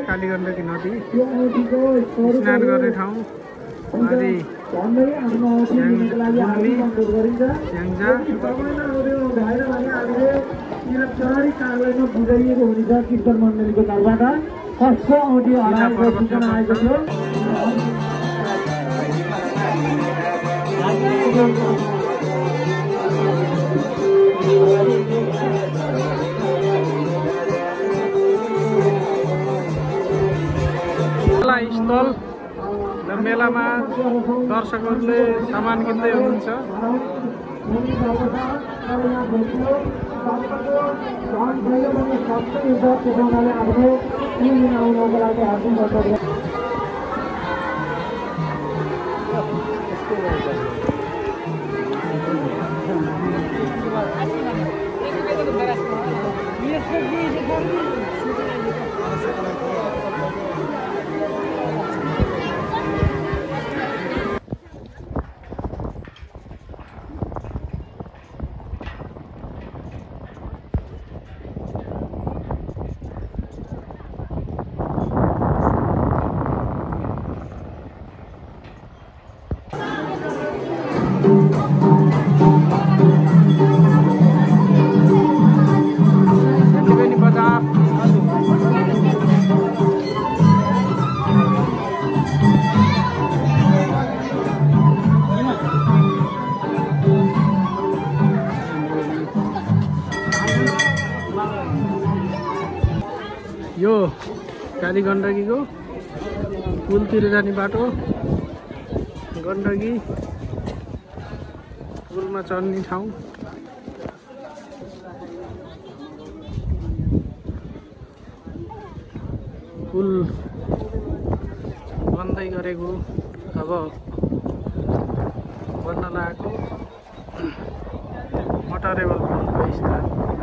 कालीगण्डकी नदी स्नान गर्ने ठाउँ इलेक्ट्रोनिक कार्यालयमा बुझाइएको हुनेछ कीर्तन मण्डलीको तर्फबाट कसको औँठी हराएको सूचना आएको थियो। स्थल र मेलामा दर्शकहरूले सामान किन्दै हुनुहुन्छ। यो कालीगण्डकीको पुलतिर जाने बाटो, गण्डकी पुलमा चढ्ने ठाउँ। पुल बन्दै गरेको अब बन्न लागेको मोटरेबल पुलको स्थान।